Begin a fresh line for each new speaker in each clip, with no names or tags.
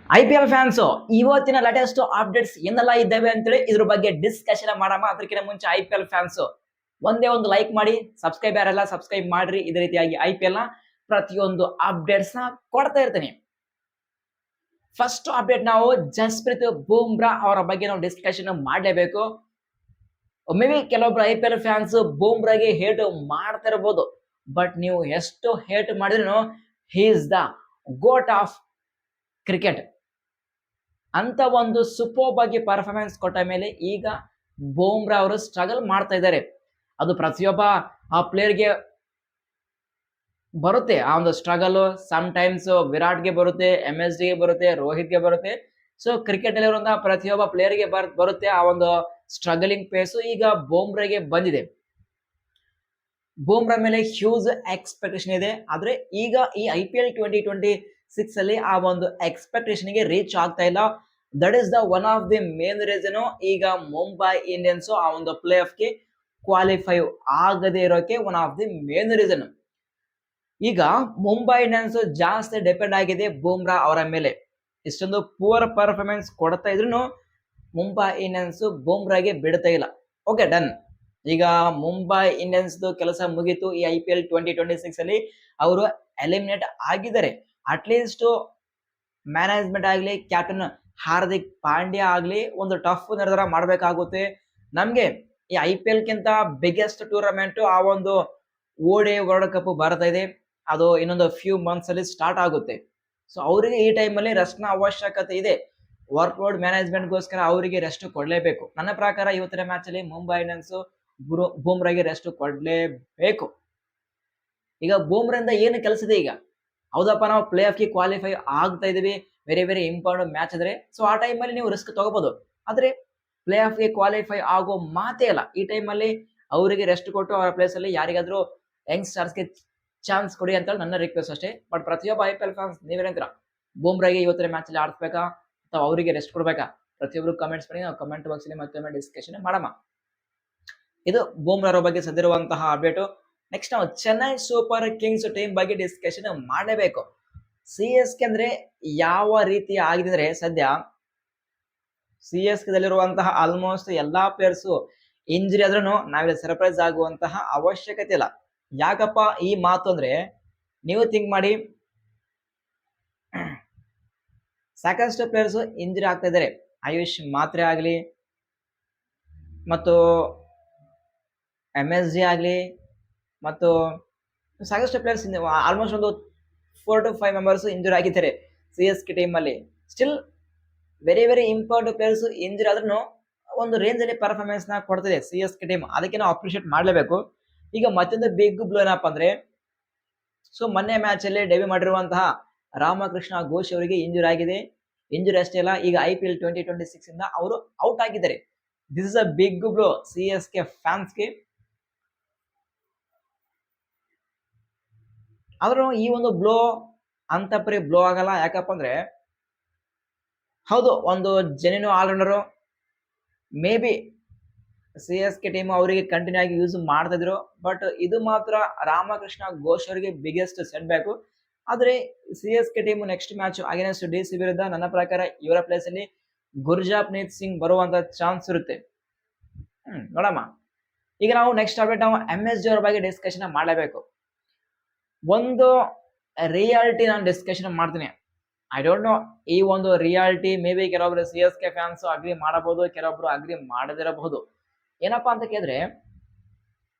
IPL fans ಇವತ್ತಿನ latest updates ಏನೆಲ್ಲ ಇದ್ದಾವೆ ಅಂತೇಳಿ ಇದ್ರ ಬಗ್ಗೆ ಡಿಸ್ಕಷನ್ ಮಾಡಮ್ಮ. ಅದಕ್ಕಿಂತ ಮುಂಚೆ IPL ಫ್ಯಾನ್ಸ್ ಒಂದೇ ಒಂದು ಲೈಕ್ ಮಾಡಿ, ಸಬ್ಸ್ಕ್ರೈಬ್ ಯಾರೆಲ್ಲ ಸಬ್ಸ್ಕ್ರೈಬ್ ಮಾಡ್ರಿ. ಇದೇ ರೀತಿಯಾಗಿ IPL ನ ಪ್ರತಿಯೊಂದು ಅಪ್ಡೇಟ್ಸ್ ನ ಕೊಡ್ತಾ ಇರ್ತೀನಿ. ಫಸ್ಟ್ ಅಪ್ಡೇಟ್ ನಾವು ಜಸ್ಪ್ರೀತ್ ಬೂಮ್ರಾ ಅವರ ಬಗ್ಗೆ ನಾವು ಡಿಸ್ಕಷನ್ ಮಾಡಲೇಬೇಕು. ಮೇ ಬಿ ಕೆಲವೊಬ್ರು IPL ಫ್ಯಾನ್ಸ್ ಬೂಮ್ರಾಗೆ ಹೇಟ್ ಮಾಡ್ತಾ ಇರಬಹುದು, ಬಟ್ ನೀವು ಎಷ್ಟು ಹೇಟ್ ಮಾಡಿದ್ರು he is the GOAT of cricket ಅಂತ ಒಂದು ಸೂಪರ್ ಆಗಿ ಪರ್ಫಾರ್ಮೆನ್ಸ್ ಕೊಟ್ಟ ಮೇಲೆ ಈಗ ಬೂಮ್ರಾ ಅವರು ಸ್ಟ್ರಗಲ್ ಮಾಡ್ತಾ ಇದ್ದಾರೆ. ಅದು ಪ್ರತಿಯೊಬ್ಬ ಆ ಪ್ಲೇಯರ್ಗೆ ಬರುತ್ತೆ ಆ ಒಂದು ಸ್ಟ್ರಗಲ್. ಸಮ್ ಟೈಮ್ಸ್ ವಿರಾಟ್ಗೆ ಬರುತ್ತೆ, MSD ಗೆ ಬರುತ್ತೆ, ರೋಹಿತ್ಗೆ ಬರುತ್ತೆ. ಸೊ ಕ್ರಿಕೆಟ್ ಅಲ್ಲಿರುವಂತಹ ಪ್ರತಿಯೊಬ್ಬ ಪ್ಲೇಯರ್ಗೆ ಬರುತ್ತೆ ಆ ಒಂದು ಸ್ಟ್ರಗಲಿಂಗ್ ಫೇಸ್. ಈಗ ಬೂಮ್ರಾಗೆ ಬಂದಿದೆ. ಬೂಮ್ರಾ ಮೇಲೆ ಹ್ಯೂಜ್ ಎಕ್ಸ್ಪೆಕ್ಟೇಷನ್ ಇದೆ. ಆದ್ರೆ ಈಗ ಈ IPL 2026 ಅಲ್ಲಿ ಆ ಒಂದು ಎಕ್ಸ್ಪೆಕ್ಟೇಷನ್ ಗೆ ರೀಚ್ ಆಗ್ತಾ ಇಲ್ಲ. That is the one of the main reason. ಈಗ ಮುಂಬೈ ಇಂಡಿಯನ್ಸ್ ಆ ಒಂದು ಪ್ಲೇ ಆಫ್ ಗೆ ಕ್ವಾಲಿಫೈ ಆಗದೆ ಇರೋಕೆ one of the main reason. ಈಗ ಮುಂಬೈ ಇಂಡಿಯನ್ಸ್ ಜಾಸ್ತಿ ಡಿಪೆಂಡ್ ಆಗಿದೆ ಬೂಮ್ರಾ ಅವರ ಮೇಲೆ. ಇಷ್ಟೊಂದು ಪೂರ್ ಪರ್ಫಾರ್ಮೆನ್ಸ್ ಕೊಡ್ತಾ ಇದ್ರು ಮುಂಬೈ ಇಂಡಿಯನ್ಸ್ ಬೂಮ್ರಾಗೆ ಬಿಡ್ತಾ ಇಲ್ಲ. Okay, done. ಈಗ ಮುಂಬೈ ಇಂಡಿಯನ್ಸ್ ಕೆಲಸ ಮುಗೀತು. ಈ IPL 2026 ಅಲ್ಲಿ ಅವರು ಎಲಿಮಿನೇಟ್ ಆಗಿದ್ದಾರೆ. ಅಟ್ಲೀಸ್ಟ್ ಮ್ಯಾನೇಜ್ಮೆಂಟ್ ಆಗ್ಲಿ, ಕ್ಯಾಪ್ಟನ್ ಹಾರ್ದಿಕ್ ಪಾಂಡ್ಯ ಆಗ್ಲಿ ಒಂದು ಟಫ್ ನಿರ್ಧಾರ ಮಾಡಬೇಕಾಗುತ್ತೆ. ನಮ್ಗೆ ಈ IPL ಗಿಂತ ಬಿಗ್ಗೆಸ್ಟ್ ಟೂರ್ನಮೆಂಟ್ ಆ ಒಂದು ODI ವರ್ಲ್ಡ್ ಕಪ್ ಬರ್ತಾ ಇದೆ. ಅದು ಇನ್ನೊಂದು ಫ್ಯೂ ಮಂತ್ಸ್ ಅಲ್ಲಿ ಸ್ಟಾರ್ಟ್ ಆಗುತ್ತೆ. ಸೊ ಅವರಿಗೆ ಈ ಟೈಮ್ ಅಲ್ಲಿ ರೆಸ್ಟ್ ನ ಅವಶ್ಯಕತೆ ಇದೆ. ವರ್ಕ್ ಲೋಡ್ ಮ್ಯಾನೇಜ್ಮೆಂಟ್ ಗೋಸ್ಕರ ಅವರಿಗೆ ರೆಸ್ಟ್ ಕೊಡ್ಲೇಬೇಕು. ನನ್ನ ಪ್ರಕಾರ ಇವತ್ತಿನ ಮ್ಯಾಚ್ ಅಲ್ಲಿ ಮುಂಬೈ ಇಂಡಿಯನ್ಸ್ ಬೂಮ್ರಾಗೆ ರೆಸ್ಟ್ ಕೊಡ್ಲೇಬೇಕು. ಈಗ ಬೂಮ್ರಿಂದ ಏನು ಕೆಲಸ ಇದೆ ಈಗ? ಹೌದಪ್ಪ, ನಾವು ಪ್ಲೇ ಆಫ್ ಗೆ ಕ್ವಾಲಿಫೈ ಆಗ್ತಾ ಇದೀವಿ, ವೆರಿ ಇಂಪಾರ್ಟೆಂಟ್ ಮ್ಯಾಚ್ ಅಂದ್ರೆ, ಸೊ ಆ ಟೈಮ್ ಅಲ್ಲಿ ನೀವು ರಿಸ್ಕ್ ತಗೋಬಹುದು. ಆದ್ರೆ ಪ್ಲೇ ಆಫ್ ಗೆ ಕ್ವಾಲಿಫೈ ಆಗೋ ಮಾತೇ ಇಲ್ಲ. ಈ ಟೈಮ್ ಅಲ್ಲಿ ಅವರಿಗೆ ರೆಸ್ಟ್ ಕೊಟ್ಟು ಅವರ ಪ್ಲೇಸ್ ಅಲ್ಲಿ ಯಾರಿಗಾದ್ರೂ ಯಂಗ್ಸ್ಟರ್ಸ್ ಗೆ ಚಾನ್ಸ್ ಕೊಡಿ ಅಂತ ನನ್ನ ರಿಕ್ವೆಸ್ಟ್ ಅಷ್ಟೇ. ಬಟ್ ಪ್ರತಿಯೊಬ್ಬ IPL ಫ್ಯಾನ್ಸ್ ನೀವೇನಂತೀರಾ? ಬೂಮ್ರಾಗೆ ಇವತ್ತಿನ ಮ್ಯಾಚ್ ಅಲ್ಲಿ ಆಡಿಸ್ಬೇಕಾ ಅಥವಾ ಅವರಿಗೆ ರೆಸ್ಟ್ ಕೊಡ್ಬೇಕಾ? ಪ್ರತಿಯೊಬ್ರು ಕಮೆಂಟ್ಸ್ ಮಾಡಿ, ನಾವು ಕಮೆಂಟ್ ಬಾಕ್ಸ್ ಅಲ್ಲಿ ಮತ್ತೊಮ್ಮೆ ಡಿಸ್ಕಷನ್ ಮಾಡಮ್ಮ. ಇದು ಬೂಮ್ರಾ ಬಗ್ಗೆ ಸದ್ದಿರುವಂತಹ ಅಪ್ಡೇಟ್. ನೆಕ್ಸ್ಟ್ ನಾವು ಚೆನ್ನೈ ಸೂಪರ್ ಕಿಂಗ್ಸ್ ಟೀಮ್ ಬಗ್ಗೆ ಡಿಸ್ಕಷನ್ ಮಾಡಲೇಬೇಕು. CSK ಅಂದ್ರೆ ಯಾವ ರೀತಿ ಆಗಿದೆ ಅಂದ್ರೆ, ಸದ್ಯ CSK ದಲ್ಲಿರುವಂತಹ ಆಲ್ಮೋಸ್ಟ್ ಎಲ್ಲಾ ಪ್ಲೇಯರ್ಸ್ ಇಂಜರಿ ಆದ್ರೂ ನಾವಿಲ್ಲಿ ಸರ್ಪ್ರೈಸ್ ಆಗುವಂತಹ ಅವಶ್ಯಕತೆ ಇಲ್ಲ. ಯಾಕಪ್ಪ ಈ ಮಾತು ಅಂದ್ರೆ, ನೀವು ಥಿಂಕ್ ಮಾಡಿ, ಸಾಕಷ್ಟು ಪ್ಲೇಯರ್ಸ್ ಇಂಜರಿ ಆಗ್ತಾ ಇದ್ದಾರೆ. ಆಯುಷ್ ಮಾತ್ರೆ ಆಗ್ಲಿ ಮತ್ತು MSD ಆಗ್ಲಿ ಮತ್ತು ಸಾಕಷ್ಟು ಪ್ಲೇಯರ್ಸ್ ಆಲ್ಮೋಸ್ಟ್ ಒಂದು 4 to 5 ಮೆಂಬರ್ಸ್ ಇಂಜುರಿ ಆಗಿದ್ದಾರೆ CSK ಟೀಮ್ ಅಲ್ಲಿ. Still very important players injury ಆದ್ರೂ ಒಂದು ರೇಂಜ್ ಅಲ್ಲಿ ಪರ್ಫಾರ್ಮೆನ್ಸ್ ನ ಕೊಡ್ತಿದೆ CSK ಟೀಮ್. ಅದಕ್ಕೆ ನಾವು ಅಪ್ರಿಶಿಯೇಟ್ ಮಾಡಲೇಬೇಕು. ಈಗ ಮತ್ತೊಂದು ಬಿಗ್ ಬ್ಲೋ ಏನಪ್ಪ ಅಂದ್ರೆ, ಸೊ ಮೊನ್ನೆ ಮ್ಯಾಚ್ ಅಲ್ಲಿ ಡೆಬ್ಯೂ ಮಾಡಿರುವಂತಹ ರಾಮಕೃಷ್ಣ ಘೋಷ್ ಅವರಿಗೆ ಇಂಜುರಿ ಆಗಿದೆ. ಇಂಜುರಿ ಅಷ್ಟೇ ಅಲ್ಲ, ಈಗ IPL 2026 ಇಂದ ಅವರು ಔಟ್ ಆಗಿದ್ದಾರೆ. This is a big blow CSK ಫ್ಯಾನ್ಸ್ಗೆ. ಆದ್ರೂ ಈ ಒಂದು ಬ್ಲೋ ಅಂತ ಪರಿ ಬ್ಲೋ ಆಗಲ್ಲ. ಯಾಕಪ್ಪ ಅಂದ್ರೆ, ಹೌದು, ಒಂದು genuine all-rounder. May be CSK team ಅವರಿಗೆ ಕಂಟಿನ್ಯೂ ಆಗಿ ಯೂಸ್ ಮಾಡ್ತಾ ಇದ್ರು, ಬಟ್ ಇದು ಮಾತ್ರ ರಾಮಕೃಷ್ಣ ಘೋಷ್ ಅವರಿಗೆ ಬಿಗ್ಗೆಸ್ಟ್ ಸೆಟ್ ಬ್ಯಾಕ್. ಆದ್ರೆ CSK team next match against DC ವಿರುದ್ಧ ನನ್ನ ಪ್ರಕಾರ ಇವರ ಪ್ಲೇಸ್ ಅಲ್ಲಿ ಗುರ್ಜಾಪ್ನೀತ್ ಸಿಂಗ್ ಬರುವಂತ ಚಾನ್ಸ್ ಇರುತ್ತೆ. ನೋಡಮ್ಮ. ಈಗ ನಾವು ನೆಕ್ಸ್ಟ್ ಅಪ್ಡೇಟ್ ನಾವು MSD ಅವರ ಬಗ್ಗೆ ಡಿಸ್ಕಷನ್ ಮಾಡಲೇಬೇಕು. ಒಂದು ರಿಯಾಲಿಟಿ ನಾನು ಡಿಸ್ಕಷನ್ ಮಾಡ್ತೀನಿ. ಐ ಡೋಂಟ್ ನೋ, ಈ ಒಂದು ರಿಯಾಲಿಟಿ ಮೇ ಬಿ ಕೆಲವೊಬ್ರು CSK ಫ್ಯಾನ್ಸ್ ಅಗ್ರಿ ಮಾಡಬಹುದು, ಕೆಲವೊಬ್ರು ಅಗ್ರಿ ಮಾಡದಿರಬಹುದು. ಏನಪ್ಪಾ ಅಂತ ಕೇಳಿದ್ರೆ,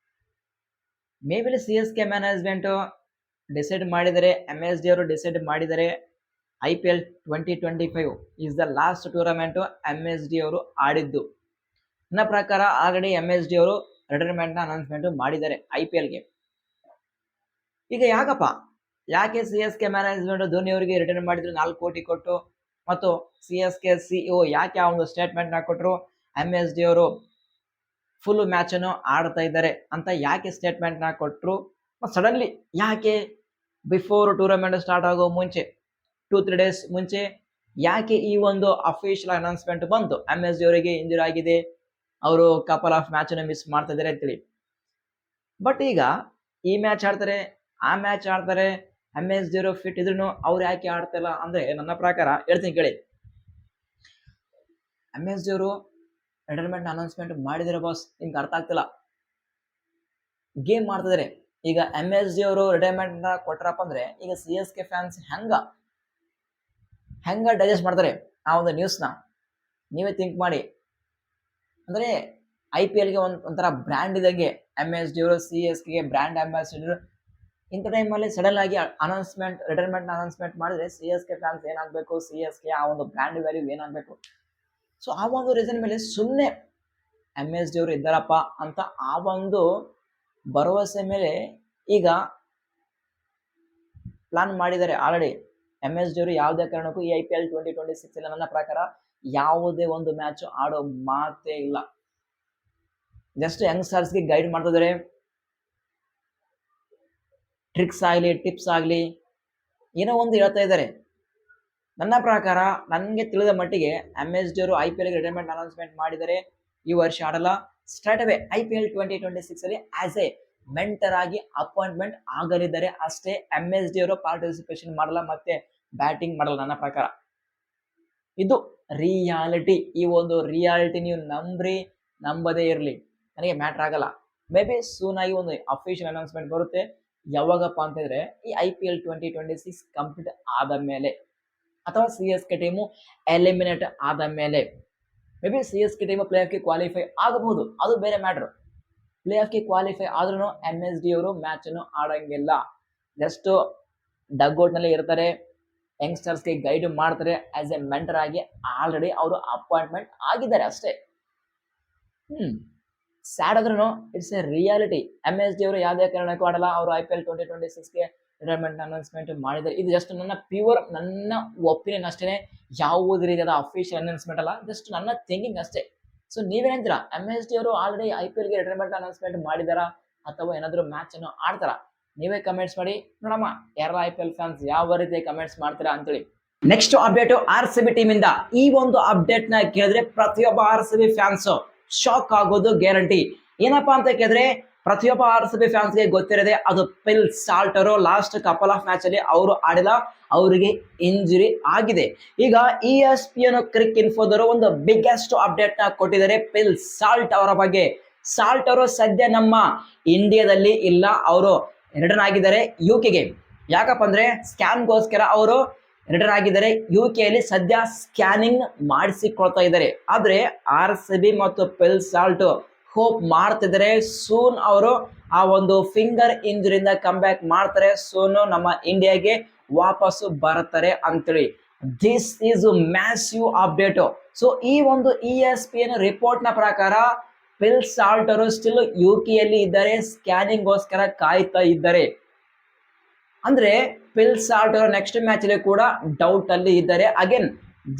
May be CSK management decide ಮಾಡಿದರೆ, MSD ಅವರು ಡಿಸೈಡ್ ಮಾಡಿದರೆ IPL 2025 is the last tournament MSD ಅವರು ಆಡಿದ್ದು. ನನ್ನ ಪ್ರಕಾರ ಆಲ್ರೆಡಿ MSD ಅವರು ರಿಟೈರ್ಮೆಂಟ್ ನ ಅನೌನ್ಸ್ಮೆಂಟ್ ಮಾಡಿದ್ದಾರೆ IPL ಗೆ. ಈಗ ಯಾಕೆ CSK ಮ್ಯಾನೇಜ್ಮೆಂಟ್ ಧೋನಿ ಅವರಿಗೆ ರಿಟರ್ನ್ ಮಾಡಿದ್ರು 4 ಕೋಟಿ ಕೊಟ್ಟು, ಮತ್ತು CSK CEO ಯಾಕೆ ಆ ಒಂದು ಸ್ಟೇಟ್ಮೆಂಟ್ ನ ಕೊಟ್ಟರು, MSD ಅವರು ಫುಲ್ ಮ್ಯಾಚ್ ಅನ್ನು ಆಡ್ತಾ ಇದ್ದಾರೆ ಅಂತ ಯಾಕೆ ಸ್ಟೇಟ್ಮೆಂಟ್ ನ ಕೊಟ್ಟರು? ಸಡನ್ಲಿ ಯಾಕೆ ಬಿಫೋರ್ ಟೂರ್ನಮೆಂಟ್ ಸ್ಟಾರ್ಟ್ ಆಗೋ ಮುಂಚೆ 2-3 ಡೇಸ್ ಮುಂಚೆ ಯಾಕೆ ಈ ಒಂದು ಅಫಿಷಿಯಲ್ ಅನೌನ್ಸ್ಮೆಂಟ್ ಬಂತು MSD ಅವರಿಗೆ ಇಂಜುರಿ ಆಗಿದೆ, ಅವರು ಕಪಲ್ ಆಫ್ ಮ್ಯಾಚ್ ಅನ್ನು ಮಿಸ್ ಮಾಡ್ತಾ ಇದ್ದಾರೆ ಅಂತೇಳಿ? ಬಟ್ ಈಗ ಈ ಮ್ಯಾಚ್ ಆಡ್ತಾರೆ, ಆ ಮ್ಯಾಚ್ ಆಡ್ತಾರೆ, MS0 ಫಿಟ್ ಇದ್ರು ಅವ್ರು ಯಾಕೆ ಆಡ್ತಿಲ್ಲ ಅಂದ್ರೆ ನನ್ನ ಪ್ರಕಾರ ಹೇಳ್ತೀನಿ ಕೇಳಿ. MS0 ರಿಟೈರ್ಮೆಂಟ್ ಅನೌನ್ಸ್ಮೆಂಟ್ ಮಾಡಿದ್ರೆ ಬಾಸ್ ನಿಮ್ಗೆ ಅರ್ಥ ಆಗ್ತಿಲ್ಲ. ಗೇಮ್ ಮಾಡ್ತಿದ್ದಾರೆ. ಈಗ MS0 ಅವರು ರಿಟೈರ್ಮೆಂಟ್ ಕೊಟ್ರಪ್ಪ ಅಂದ್ರೆ ಈಗ CSK ಫ್ಯಾನ್ಸ್ ಹೆಂಗ ಡೈಜೆಸ್ಟ್ ಮಾಡ್ತಾರೆ ಆ ಒಂದು ನ್ಯೂಸ್ನ? ನೀವೇ ಥಿಂಕ್ ಮಾಡಿ. ಅಂದ್ರೆ IPLಗೆ ಒಂಥರ ಬ್ರ್ಯಾಂಡ್ ಇದಂಗೆ MS0 CSKಗೆ ಬ್ರ್ಯಾಂಡ್ ಅಂಬಾಸಿಡರ್. ಇಂಥ ಟೈಮಲ್ಲಿ ಸಡನ್ ಆಗಿ ರಿಟೈರ್ಮೆಂಟ್ ಅನೌನ್ಸ್ಮೆಂಟ್ ಮಾಡಿದ್ರೆ CSK ಫ್ಯಾನ್ಸ್ ಏನಾಗಬೇಕು, CSK ಆ ಒಂದು ಬ್ರ್ಯಾಂಡ್ ವ್ಯಾಲ್ಯೂ ಏನಾಗಬೇಕು? ಸೊ ಆ ಒಂದು ರೀಸನ್ ಮೇಲೆ ಸುಮ್ಮನೆ MS0 ಅವರು ಇದ್ದಾರಪ್ಪ ಅಂತ ಆ ಒಂದು ಭರವಸೆ ಮೇಲೆ ಈಗ ಪ್ಲಾನ್ ಮಾಡಿದ್ದಾರೆ ಆಲ್ರೆಡಿ. MS0 ಅವರು ಯಾವುದೇ ಕಾರಣಕ್ಕೂ ಈ IPL 2026 ನನ್ನ ಪ್ರಕಾರ ಯಾವುದೇ ಒಂದು ಮ್ಯಾಚ್ ಆಡೋ ಮಾತೇ ಇಲ್ಲ. ಜಸ್ಟ್ ಯಂಗ್ಸ್ಟರ್ಸ್ಗೆ ಗೈಡ್ ಮಾಡ್ತಿದ್ದಾರೆ. ಟ್ರಿಕ್ಸ್ ಆಗಲಿ ಟಿಪ್ಸ್ ಆಗಲಿ ಏನೋ ಒಂದು ಹೇಳ್ತಾ ಇದ್ದಾರೆ. ನನ್ನ ಪ್ರಕಾರ ನನಗೆ ತಿಳಿದ ಮಟ್ಟಿಗೆ MS0 ಅವರು IPLಗೆ ರಿಟೈರ್ಮೆಂಟ್ ಅನೌನ್ಸ್ಮೆಂಟ್ ಮಾಡಿದರೆ ಈ ವರ್ಷ ಆಡಲ್ಲ. ಸ್ಟ್ರೈಟ್ ಅವೇ IPL 2026 ಅಲ್ಲಿ ಆಸ್ ಎ ಮೆಂಟರ್ ಆಗಿ ಅಪಾಯಿಂಟ್ಮೆಂಟ್ ಆಗಲಿದ್ದಾರೆ ಅಷ್ಟೇ. MS0 ಅವರು ಪಾರ್ಟಿಸಿಪೇಷನ್ ಮಾಡಲ್ಲ ಮತ್ತೆ ಬ್ಯಾಟಿಂಗ್ ಮಾಡಲ್ಲ. ನನ್ನ ಪ್ರಕಾರ ಇದು ರಿಯಾಲಿಟಿ. ಈ ಒಂದು ರಿಯಾಲಿಟಿ ನೀವು ನಂಬದೇ ಇರಲಿ, ನನಗೆ ಮ್ಯಾಟ್ರ್ ಆಗಲ್ಲ. ಮೇ ಬಿ ಸೂನ್ ಆಗಿ ಒಂದು ಅಫಿಷಿಯಲ್ ಅನೌನ್ಸ್ಮೆಂಟ್ ಬರುತ್ತೆ. ಯಾವಾಗಪ್ಪ ಅಂತಂದ್ರೆ ಈ IPL 2026 ಕಂಪ್ಲೀಟ್ ಆದ ಮೇಲೆ ಅಥವಾ CSK ಟೀಮು ಎಲಿಮಿನೇಟ್ ಆದ ಮೇಲೆ. May be CSK team play ಆಫ್ಗೆ ಕ್ವಾಲಿಫೈ ಆಗಬಹುದು, ಅದು ಬೇರೆ ಮ್ಯಾಟ್ರು. ಪ್ಲೇ ಆಫ್ಗೆ ಕ್ವಾಲಿಫೈ ಆದ್ರೂ MSD ಅವರು ಮ್ಯಾಚನ್ನು ಆಡಂಗಿಲ್ಲ. ಜಸ್ಟ್ ಡಗ್ಔಟ್ನಲ್ಲಿ ಇರ್ತಾರೆ, ಯಂಗ್ಸ್ಟರ್ಸ್ಗೆ ಗೈಡ್ ಮಾಡ್ತಾರೆ. ಆಸ್ ಎ ಮೆಂಟರ್ ಆಗಿ ಆಲ್ರೆಡಿ ಅವರು ಅಪಾಯಿಂಟ್ಮೆಂಟ್ ಆಗಿದ್ದಾರೆ ಅಷ್ಟೇ. ಸ್ಯಾಡ್ ಆದ್ರೂ ಇಟ್ಸ್ ಎ ರಿಯಾಲಿಟಿ. MS0 ಅವರು ಯಾವುದೇ ಕಾರಣಕ್ಕೂ ಆಡಲ್ಲ. ಅವರು IPL 2026ಗೆ ರಿಟೈರ್ಮೆಂಟ್ ಅನೌನ್ಸ್ಮೆಂಟ್ ಮಾಡಿದ್ದಾರೆ. ಇದು ಜಸ್ಟ್ ನನ್ನ ಒಪಿನಿಯನ್ ಅಷ್ಟೇ, ಯಾವುದೇ ರೀತಿಯಾದ ಅಫಿಷಿಯಲ್ ಅನೌನ್ಸ್ಮೆಂಟ್ ಅಲ್ಲ, ಜಸ್ಟ್ ನನ್ನ ಥಿಂಕಿಂಗ್ ಅಷ್ಟೇ. ಸೊ ನೀವೇನಂತೀರಾ? MS0 ಅವರು ಆಲ್ರೆಡಿ IPLಗೆ ರಿಟೈರ್ಮೆಂಟ್ ಅನೌನ್ಸ್ಮೆಂಟ್ ಮಾಡಿದಾರಾ ಅಥವಾ ಏನಾದರೂ ಮ್ಯಾಚ್ ಅನ್ನು ಆಡ್ತಾರಾ? ನೀವೇ ಕಮೆಂಟ್ಸ್ ಮಾಡಿ ನೋಡಮ್ಮ. ಯಾರ IPL ಫ್ಯಾನ್ಸ್ ಯಾವ ರೀತಿ ಕಮೆಂಟ್ಸ್ ಮಾಡ್ತೀರಾ ಅಂತೇಳಿ. ನೆಕ್ಸ್ಟ್ ಅಪ್ಡೇಟ್ RCB ಟೀಮ್ ಇಂದ. ಈ ಒಂದು ಅಪ್ಡೇಟ್ ನ ಕೇಳಿದ್ರೆ ಪ್ರತಿಯೊಬ್ಬ RCB ಫ್ಯಾನ್ಸ್ ಶಾಕ್ ಆಗೋದು ಗ್ಯಾರಂಟಿ. ಏನಪ್ಪಾ ಅಂತ ಕೇಳಿದ್ರೆ ಪ್ರತಿಯೊಬ್ಬ RCB ಫ್ಯಾನ್ಸ್ಗೆ ಗೊತ್ತಿರದೆ ಅದು ಪಿಲ್ ಸಾಲ್ಟ್ ಅವರು ಲಾಸ್ಟ್ ಕಪಲ್ ಆಫ್ ಮ್ಯಾಚ್ ಅಲ್ಲಿ ಅವರು ಆಡಿಲ್ಲ, ಅವರಿಗೆ ಇಂಜುರಿ ಆಗಿದೆ. ಈಗ ESPN ಕ್ರಿಕ್ ಇನ್ಫೋದವರು ಒಂದು ಬಿಗ್ಗೆಸ್ಟ್ ಅಪ್ಡೇಟ್ ನ ಕೊಟ್ಟಿದ್ದಾರೆ ಪಿಲ್ ಸಾಲ್ಟ್ ಅವರ ಬಗ್ಗೆ. ಸಾಲ್ಟ್ ಅವರು ಸದ್ಯ ನಮ್ಮ ಇಂಡಿಯಾದಲ್ಲಿ ಇಲ್ಲ, ಅವರು ರಿಟರ್ನ್ ಆಗಿದ್ದಾರೆ UKಗೆ. ಯಾಕಪ್ಪ ಅಂದ್ರೆ ಸ್ಕ್ಯಾನ್ಗೋಸ್ಕರ ಅವರು ರಿಟರ್ನ್ ಆಗಿದ್ದಾರೆ UK ಅಲ್ಲಿ. ಸದ್ಯ ಸ್ಕ್ಯಾನಿಂಗ್ ಮಾಡಿಸಿಕೊಳ್ತಾ ಇದ್ದಾರೆ. ಆದ್ರೆ RCB ಮತ್ತು ಪಿಲ್ ಸಾಲ್ಟ್ ಹೋಪ್ ಮಾಡ್ತಿದ್ದಾರೆ ಸೂನ್ ಅವರು ಆ ಒಂದು ಫಿಂಗರ್ ಇಂಜುರಿಯಿಂದ ಕಮ್ ಬ್ಯಾಕ್ ಮಾಡ್ತಾರೆ, ಸೂನ್ ನಮ್ಮ ಇಂಡಿಯಾಗೆ ವಾಪಸ್ಸು ಬರ್ತಾರೆ ಅಂತೇಳಿ. This is massive update. So ಈ ಒಂದು ESPN ರಿಪೋರ್ಟ್ ನ ಪ್ರಕಾರ ಪಿಲ್ ಸಾಲ್ಟ್ ಅವರು ಸ್ಟಿಲ್ UK ಅಲ್ಲಿ ಇದ್ದಾರೆ, ಸ್ಕ್ಯಾನಿಂಗ್ ಗೋಸ್ಕರ ಕಾಯ್ತಾ ಇದ್ದಾರೆ. ಅಂದ್ರೆ ಪಿಲ್ ಸಾಲ್ಟ್ ಅವರು ನೆಕ್ಸ್ಟ್ ಮ್ಯಾಚ್ ಅಲ್ಲಿ ಕೂಡ ಡೌಟ್ ಅಲ್ಲಿ ಇದ್ದಾರೆ. ಅಗೇನ್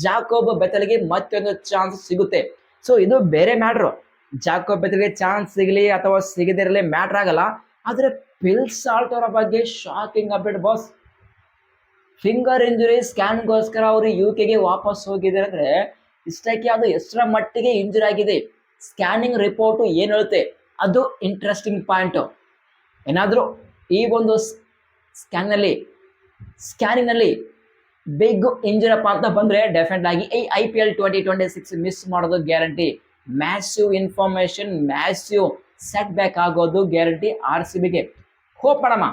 ಜಾಕೋಬ್ ಬೆಥೆಲ್ಗೆ ಮತ್ತೊಂದು ಚಾನ್ಸ್ ಸಿಗುತ್ತೆ. ಸೊ ಇದು ಬೇರೆ ಮ್ಯಾಟ್ರು. ಜಾಕೋಬ್ ಬೆಥೆಲ್ಗೆ ಚಾನ್ಸ್ ಸಿಗಲಿ ಅಥವಾ ಸಿಗದಿರಲಿ ಮ್ಯಾಟ್ರ್ ಆಗಲ್ಲ. ಆದ್ರೆ ಪಿಲ್ ಸಾಲ್ಟ್ ಅವರ ಬಗ್ಗೆ shocking update boss. Finger injury ಸ್ಕ್ಯಾನ್ಗೋಸ್ಕರ ಅವರು UKಗೆ ವಾಪಸ್ ಹೋಗಿದ್ದಾರೆ ಅಂದ್ರೆ ಇಷ್ಟಕ್ಕೆ ಅದು ಎಷ್ಟರ ಮಟ್ಟಿಗೆ ಇಂಜುರಿ ಆಗಿದೆ, ಸ್ಕ್ಯಾನಿಂಗ್ ರಿಪೋರ್ಟ್ ಏನ್ ಹೇಳುತ್ತೆ ಅದು ಇಂಟ್ರೆಸ್ಟಿಂಗ್ ಪಾಯಿಂಟ್. ಏನಾದರೂ ಈ ಒಂದು ಸ್ಕ್ಯಾನಿಂಗ್ ನಲ್ಲಿ ಬಿಗ್ ಇಂಜುರಿ ಅಪ್ಪ ಅಂತ ಬಂದ್ರೆ ಡೆಫಿನೆಟ್ ಆಗಿ ಈ IPL 2026 ಮಿಸ್ ಮಾಡೋದು guarantee. Massive information, massive set back ಆಗೋದು ಗ್ಯಾರಂಟಿ RCBಗೆ. ಹೋಪ್ ಮಾಡಮ್ಮ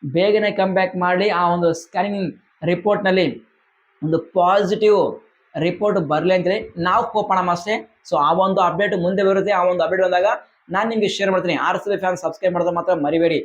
ಬೇಗನೆ ಕಮ್ ಬ್ಯಾಕ್ ಮಾಡಿ ಆ ಒಂದು ಸ್ಕ್ಯಾನಿಂಗ್ ರಿಪೋರ್ಟ್ ನಲ್ಲಿ ಒಂದು ಪಾಸಿಟಿವ್ ರಿಪೋರ್ಟ್ ಬರಲಿ ಅಂತೇಳಿ ನಾವು ಹೋಪ್ ಮಾಡಮ್ಮ ಅಷ್ಟೇ. ಸೊ ಆ ಒಂದು ಅಪ್ಡೇಟ್ ಮುಂದೆ ಬರುತ್ತೆ. ಆ ಒಂದು ಅಪ್ಡೇಟ್ ಬಂದಾಗ ನಾನು ನಿಮ್ಗೆ ಶೇರ್ ಮಾಡ್ತೀನಿ. RCB ಫ್ಯಾನ್ಸ್ ಸಬ್ಸ್ಕ್ರೈಬ್ ಮಾಡೋದು ಮಾತ್ರ ಮರಿಬೇಡಿ.